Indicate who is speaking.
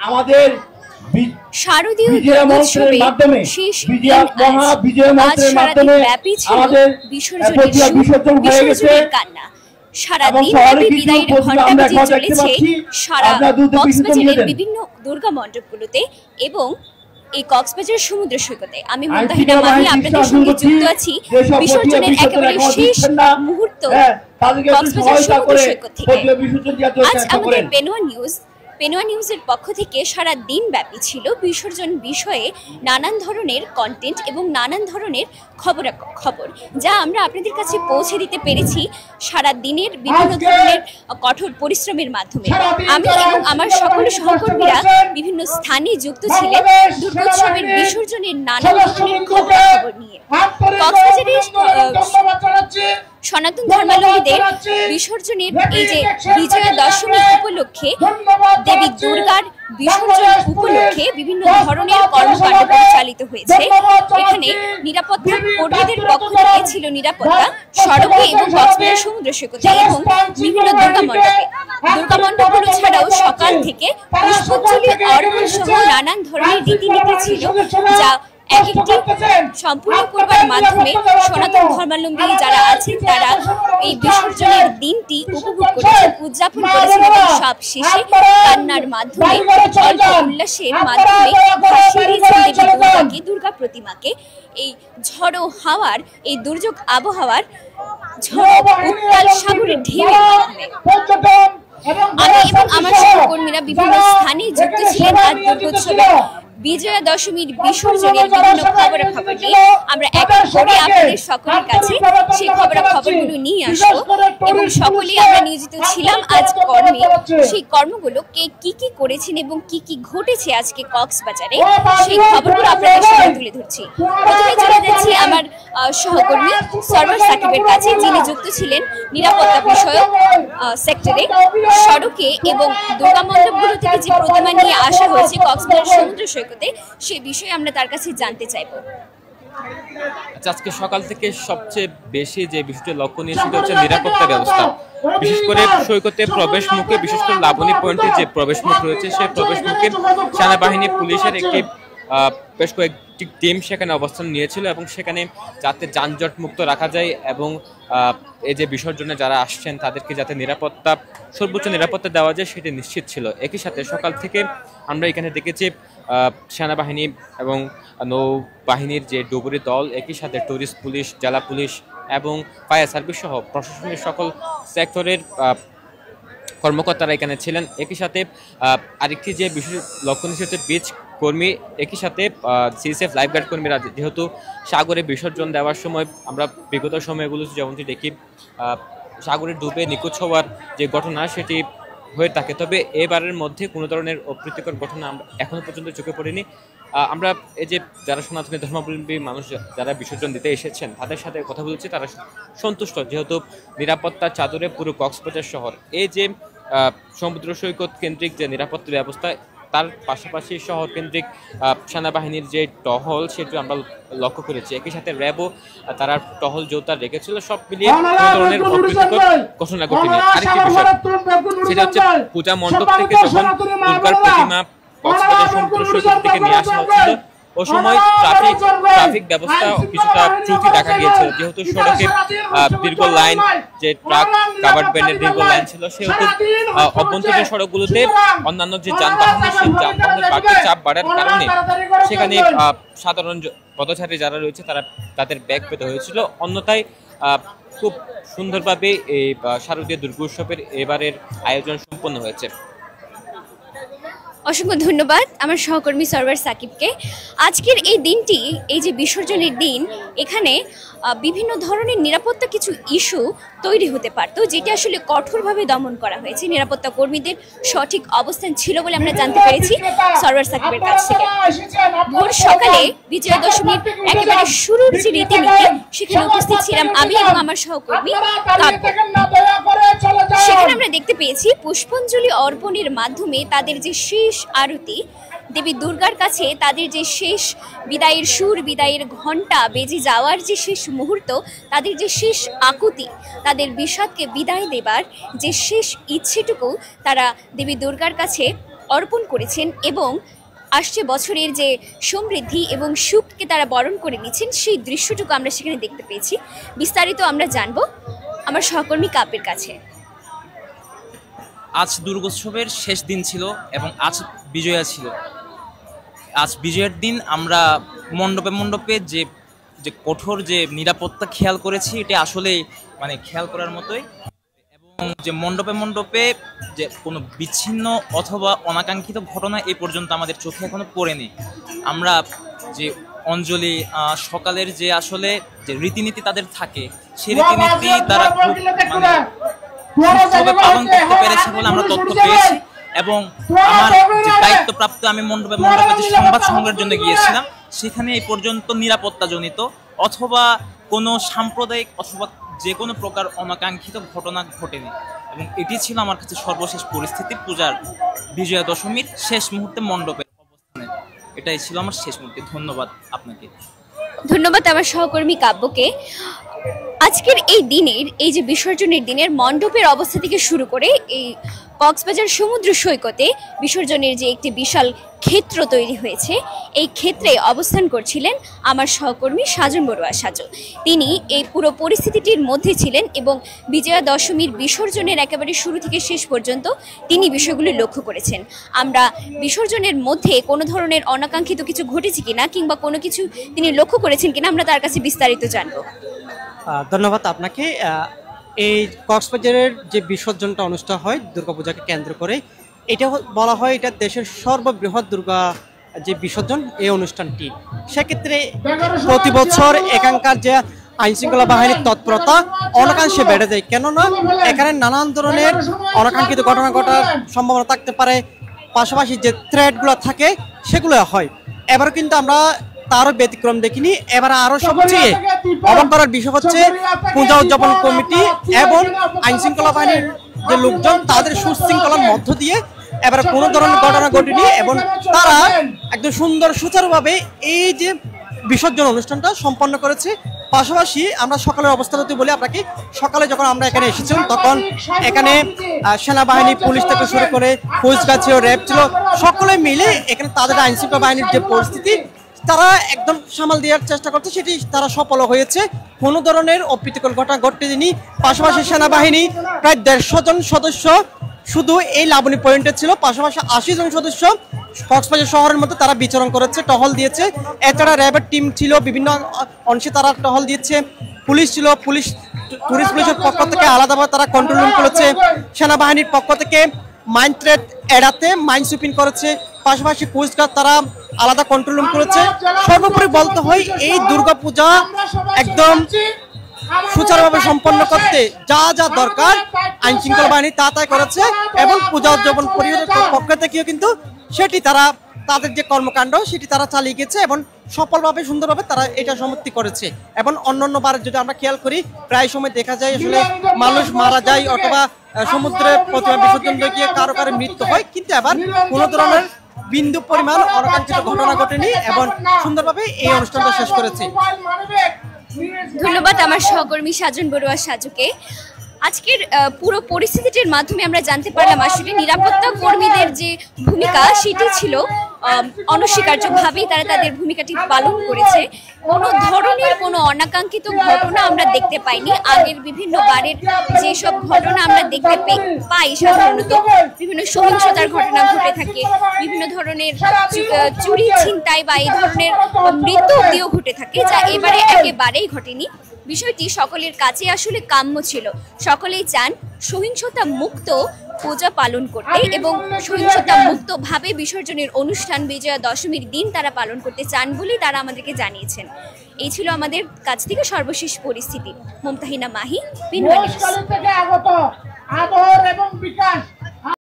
Speaker 1: আমাদের
Speaker 2: শারদীয় দুর্গোৎসবে শেষ দিন আজ সারাদিন ব্যাপী ছিল বিসর্জনের কান্না। সারাদিন ব্যাপী বিদায়ের ঘণ্টা বেজে চলেছে সারা কক্সবাজারের বিভিন্ন দুর্গা মণ্ডপগুলোতে এবং এই কক্সবাজার সমুদ্র সৈকতে। আমি মুনতাহিনা মাহি আপনাদের সঙ্গে যুক্ত আছি বিসর্জনের একেবারে শেষ মুহূর্ত কক্সবাজার সমুদ্র সৈকত থেকে। আজ আমাদের পেনোয়া নিউজের পক্ষ থেকে সারা দিন ব্যাপী ছিল বিসর্জন বিষয়ে নানান ধরনের কন্টেন্ট এবং নানান ধরনের খবর যা আমরা আপনাদের কাছে পৌঁছে দিতে পেরেছি সারা দিনের বিভিন্ন ধরনের কঠোর পরিশ্রমের মাধ্যমে। আমি এবং আমার সকল সহকর্মীরা বিভিন্ন স্থানে যুক্ত ছিলেন দুর্গোৎসবের বিসর্জনের নানান ধরনের খবর নিয়ে। কক্সবাজারের সনাতন ধর্মাবলম্বীদের বিসর্জনের এই যে বিজয়া দশমী উপলক্ষে দেবী দুর্গার বিসর্জন উপলক্ষে বিভিন্ন ধরনের কর্মকাণ্ড পরিচালিত হয়েছে। এখানে নিরাপত্তা কর্মীদের পক্ষ থেকে ছিল নিরাপত্তা সড়কে এবং কক্সবাজার সমুদ্র সৈকতে এবং বিভিন্ন দুর্গা মণ্ডপগুলো ছাড়াও সকাল থেকে পুষ্পাঞ্জলি অর্পণ সহ নানান ধরনের রীতিনীতি ছিল যা এক একটি সম্পূর্ণ করবার মাধ্যমে সনাতন ধর্মাবলম্বী যারা আছেন তারা এই বিসর্জনের দিনটি উপভোগ করেছেন, উদযাপন করেছেন এবং সব শেষে কান্নার মাধ্যমে অল্প উল্লাসের মাধ্যমে ভাসিয়ে দিয়েছেন দেবী দুর্গাকে, দুর্গা প্রতিমাকে এই ঝড়ো হাওয়ার, এই দুর্যোগ আবহাওয়ার ঝড়ো উত্তাল সাগরের ঢেউয়ের মাধ্যমে। আমি এবং আমার সহকর্মীরা বিভিন্ন স্থানে যুক্ত ছিলেন আজ দুর্গোৎসবে বিজয়া দশমীর বিসর্জনের বিভিন্ন খবরাখবর নিয়ে আমরা এক এক করে আপনাদের সকলের কাছে সেই খবরাখবরগুলো নিয়ে আসবো এবং সকলেই আমরা নিয়োজিত ছিলাম আজ কর্মে। সেই কর্মগুলো কে কি কি করেছেন এবং কি কি ঘটেছে আজকে কক্সবাজারে সেই খবরগুলো আপনাদের সামনে তুলে ধরছি। প্রথমে চলে যাচ্ছি আমার সহকর্মী সরওয়ার সাকিবের কাছে, যিনি যুক্ত ছিলেন নিরাপত্তা বিষয়ক সেক্টরে সড়কে এবং দুর্গা মণ্ডপগুলো থেকে যে প্রতিমা নিয়ে আসা হয়েছে কক্সবাজার সমুদ্র সৈকতে সে বিষয়ে আমরা তার কাছে জানতে চাইব।
Speaker 3: আজকে সকাল থেকে সবচেয়ে বেশি যে বিষয়টি লক্ষণীয় সেটা হচ্ছে নিরাপত্তা ব্যবস্থা। বিশেষ করে সৈকতে প্রবেশ মুখে, বিশেষ করে লাবণী পয়েন্টে যে প্রবেশ মুখ রয়েছে সেই প্রবেশ মুখে সেনাবাহিনী পুলিশের একটি বেশ কয়েকটি টিম সেখানে অবস্থান নিয়েছিল এবং সেখানে যাতে যানজট মুক্ত রাখা যায় এবং এই যে বিসর্জনে যারা আসছেন তাদেরকে যাতে সর্বোচ্চ নিরাপত্তা দেওয়া যায় সেটি নিশ্চিত ছিল। একই সাথে সকাল থেকে আমরা এখানে দেখেছি সেনাবাহিনী এবং নৌবাহিনীর যে ডুবুরি দল, একই সাথে টুরিস্ট পুলিশ, জেলা পুলিশ এবং ফায়ার সার্ভিস সহ প্রশাসনের সকল সেক্টরের কর্মকর্তারা এখানে ছিলেন। একই সাথে আরেকটি যে বিষয় লক্ষণীয় হচ্ছে বিচ কর্মী, একই সাথে সিএসএফ লাইফগার্ড কর্মীরা যেহেতু সাগরে বিসর্জন দেওয়ার সময় আমরা বিগত সময়গুলো যেমনটি দেখি সাগরে ডুবে নিখোঁজ হওয়ার যে ঘটনা সেটি হয়ে থাকে, তবে এবারের মধ্যে কোনো ধরনের অপ্রীতিকর ঘটনা আমরা এখনো পর্যন্ত চোখে পড়েনি। আমরা এই যে যারা সনাতনী ধর্মাবলম্বী মানুষ যারা বিসর্জন দিতে এসেছেন তাদের সাথে কথা বলেছি, তারা সন্তুষ্ট যেহেতু নিরাপত্তার চাদরে পুরো কক্সবাজার শহর এই যে সমুদ্র সৈকত কেন্দ্রিক যে নিরাপত্তা ব্যবস্থা তার পাশাপাশি শহর কেন্দ্রিক সেনাবাহিনীর যে টহল সেটি আমরা লক্ষ্য করেছি। একই সাথে র্যাবও তারা টহল জোরদার রেখেছিল। সব মিলিয়ে কোনো ধরনের অপ্রীতিকর ঘটনা ঘটেনি। আরেকটি বিষয় সেটা হচ্ছে পূজা মণ্ডপ থেকে যখন দুর্গার প্রতিমা কক্সবাজার সমুদ্র সৈকত থেকে নিয়ে আসা হচ্ছিল ও সময় ট্রাফিক ব্যবস্থা কিছুটা ত্রুটি দেখা গিয়েছিল, যেহেতু সড়কে দীর্ঘ লাইন যে ট্রাক কাভার্ড ভ্যানের দীর্ঘ লাইন ছিল সেহেতু অভ্যন্তরীণ সড়কগুলোতে অন্যান্য যে যানবাহনের সেই যানবাহনের বাড়তি চাপ বাড়ার কারণে সেখানে সাধারণ পথচারী যারা রয়েছে তাদের ব্যাগ পেতে হয়েছিল। অন্যথায় খুব সুন্দরভাবে এই শারদীয় দুর্গোৎসবের এবারের আয়োজন সম্পন্ন হয়েছে।
Speaker 2: অসংখ্য ধন্যবাদ আমার সহকর্মী সরওয়ার সাকিবকে। আজকের এই দিনটি, এই যে বিসর্জনের দিন, এখানে বিভিন্ন ধরনের নিরাপত্তা কিছু ইস্যু তৈরি হতে পারত, যেটি আসলে কঠোরভাবে দমন করা হয়েছে। নিরাপত্তা কর্মীদের সঠিক অবস্থান ছিল বলে আমরা জানতে পেরেছি সরওয়ার সাকিবের কাছ থেকে। ভোর সকালে বিজয়া দশমীর একেবারে শুরুর যে রীতিনীতি সেখানে উপস্থিত ছিলাম আমি এবং আমার সহকর্মী কাব্য। সেখানে আমরা দেখতে পেয়েছি পুষ্পাঞ্জলি অর্পণের মাধ্যমে তাদের যে শেষ আরতি, দেবী দুর্গার কাছে তাদের যে শেষ বিদায়ের সুর, বিদায়ের ঘণ্টা বেজে যাওয়ার যে শেষ মুহূর্ত, তাদের যে শেষ আকুতি, তাদের বিষাদকে বিদায় দেবার যে শেষ ইচ্ছেটুকু তারা দেবী দুর্গার কাছে অর্পণ করেছেন এবং আসছে বছরের যে সমৃদ্ধি এবং সুখকে তারা বরণ করে নিচ্ছেন সেই দৃশ্যটুকু আমরা সেখানে দেখতে পেয়েছি। বিস্তারিত আমরা জানবো আমার সহকর্মী কাব্যের কাছে।
Speaker 1: আজ দুর্গোৎসবের শেষ দিন ছিল এবং আজ বিজয়া ছিল। আজ বিজয়ের দিন আমরা মণ্ডপে মণ্ডপে যে যে কঠোর যে নিরাপত্তা খেয়াল করেছি, এটা আসলে মানে খেয়াল করার মতোই। এবং যে মণ্ডপে মণ্ডপে যে কোনো বিচ্ছিন্ন অথবা অনাকাঙ্ক্ষিত ঘটনা এই পর্যন্ত আমাদের চোখে এখনো পড়েনি। আমরা যে অঞ্জলি সকালের যে আসলে যে রীতিনীতি তাদের থাকে, সেই রীতিনীতি তারা খুব পালন করতে পেরেছে বলে আমরা তথ্য পেয়েছি। এবং আমার যে দায়িত্বপ্রাপ্ত, আমি মণ্ডপে মণ্ডপে যে সংবাদ সংগ্রহের জন্য গিয়েছিলাম, সেখানে এই পর্যন্ত নিরাপত্তাজনিত অথবা কোনো সাম্প্রদায়িক অথবা যে কোনো প্রকার অনাকাঙ্ক্ষিত ঘটনা ঘটেনি। এবং এটি ছিল আমার কাছে সর্বশেষ পরিস্থিতি পূজার বিজয়া দশমীর শেষ মুহূর্তে মণ্ডপের অবস্থানে। এটাই ছিল আমার শেষ মুহূর্তে। ধন্যবাদ আপনাকে।
Speaker 2: ধন্যবাদ আমার সহকর্মী কাব্যকে। আজকের এই দিনের, এই যে বিসর্জনের দিনের মণ্ডপের অবস্থা থেকে শুরু করে এই কক্সবাজার সমুদ্র সৈকতে বিসর্জনের যে একটি বিশাল ক্ষেত্র তৈরি হয়েছে, এই ক্ষেত্রে অবস্থান করছিলেন আমার সহকর্মী সাজন বড়ুয়া সাজু। তিনি এই পুরো পরিস্থিতিটির মধ্যে ছিলেন এবং বিজয়া দশমীর বিসর্জনের একেবারে শুরু থেকে শেষ পর্যন্ত তিনি বিষয়গুলি লক্ষ্য করেছেন। আমরা বিসর্জনের মধ্যে কোনো ধরনের অনাকাঙ্ক্ষিত কিছু ঘটেছে কিনা কিংবা কোনো কিছু তিনি লক্ষ্য করেছেন কিনা আমরা তার কাছে বিস্তারিত জানবো।
Speaker 4: ধন্যবাদ আপনাকে। এই কক্সবাজারের যে বিসর্জনটা অনুষ্ঠান হয় দুর্গাপূজাকে কেন্দ্র করে, এটা বলা হয় এটা দেশের সর্ববৃহৎ দুর্গা যে বিসর্জন এই অনুষ্ঠানটি। সেক্ষেত্রে প্রতি বছর এখানকার যে আইনশৃঙ্খলা বাহিনীর তৎপরতা অনেকাংশে বেড়ে যায়, কেননা এখানে নানান ধরনের অনাকাঙ্ক্ষিত ঘটনা ঘটার সম্ভাবনা থাকতে পারে। পাশাপাশি যে থ্রেটগুলো থাকে সেগুলো হয়। এবার কিন্তু আমরা তারও ব্যতিক্রম দেখিনি। এবার আরো সবচেয়ে অবাক করার বিষয় হচ্ছে পূজা উদযাপন কমিটি এবং আইনশৃঙ্খলা বাহিনীর যে লোকজন, তাদের সুশৃঙ্খলার মধ্য দিয়ে এবার কোনো ধরনের ঘটনা ঘটেনি এবং তারা একদম সুন্দর সুচারুভাবে এই যে বিসর্জন অনুষ্ঠানটা সম্পন্ন করেছে। পাশাপাশি আমরা সকালের অবস্থা যদি বলি আপনাকে, সকালে যখন আমরা এখানে এসেছিলাম তখন এখানে সেনাবাহিনী, পুলিশ থেকে শুরু করে ফৌজগাছি ছিল, র্যাব ছিল, সকলে মিলে এখানে তাদের আইনশৃঙ্খলা বাহিনীর যে পরিস্থিতি তারা একদম সামাল দেওয়ার চেষ্টা করছে, সেটি তারা সফল হয়েছে। কোনো ধরনের অপ্রীতিকর ঘটনা ঘটেনি। পাশাপাশি সেনাবাহিনী প্রায় 150 জন সদস্য শুধু এই লাবণী পয়েন্টে ছিল, পাশাপাশি 80 জন সদস্য কক্সবাজার শহরের মধ্যে তারা বিচরণ করেছে, টহল দিয়েছে। এছাড়া র্যাবের টিম ছিল, বিভিন্ন অংশে তারা টহল দিয়েছে। পুলিশ ছিল, টুরিস্ট পুলিশের পক্ষ থেকে আলাদাভাবে তারা কন্ট্রোল রুম করেছে। সেনাবাহিনীর পক্ষ থেকে মাইন থ্রেট এড়াতে মাইন সুইপিং করেছে। পাশাপাশি কোস্টগার্ড তারা আলাদা কন্ট্রোল রুম করেছে। সর্বোপরি বলতে হয় এই দুর্গাপূজা একদম সুচারুভাবে সম্পন্ন করতে যা যা দরকার আইনশৃঙ্খলা বাহিনী তা তাই করেছে এবং পূজা উদযাপন পরিষদের পক্ষ থেকেও কিন্তু সেটি তারা তাদের যে কর্মকাণ্ড সেটি তারা চালিয়ে গেছে এবং সফলভাবে সুন্দরভাবে তারা এটা সমাপ্তি করেছে। এবং অন্যান্য বার যদি আমরা খেয়াল করি, প্রায় সময় দেখা যায় আসলে মানুষ মারা যায় অথবা সমুদ্রে প্রতিমা বিসর্জন গিয়ে কারো কারো মৃত্যু হয়, কিন্তু এবার কোনো ধরনের বিন্দু পরিমাণ অনাকাঙ্ক্ষিত ঘটনা ঘটেনি এবং সুন্দরভাবে এই অনুষ্ঠানটা শেষ করেছে।
Speaker 2: ধন্যবাদ আমার সহকর্মী সাজন বড়ুয়া সাজুকে। আজকের পুরো পরিস্থিতিটির মাধ্যমে আমরা জানতে পারলাম আসলে নিরাপত্তা কর্মীদের যে ভূমিকা সেটি ছিল অনস্বীকার্যভাবেই তারা তাদের ভূমিকাটি পালন করেছে। কোনো ধরনের কোনো অনাকাঙ্ক্ষিত ঘটনা আমরা দেখতে পাইনি। আগের বিভিন্ন বারের যেসব ঘটনা আমরা দেখতে পাই, সাধারণত বিভিন্ন সহিংসতার ঘটনা ঘটে থাকে, বিভিন্ন ধরনের চুরি ছিনতাই বা এই ধরনের মৃত্যু অবধিও ঘটে থাকে, যা এবারে একেবারেই ঘটেনি। বিষয়টি সকলের কাছে আসলে কাম্য ছিল। সকলেই চান সহিংসতা মুক্ত পূজা পালন করতে এবং সহিংসতা মুক্ত ভাবে বিসর্জনের অনুষ্ঠান বিজয়া দশমীর দিন তারা পালন করতে চান বলেই তারা আমাদেরকে জানিয়েছেন। এই ছিল আমাদের কাছ থেকে সর্বশেষ পরিস্থিতি। মুমতাহিনা মাহি, বিনয় নিউজ।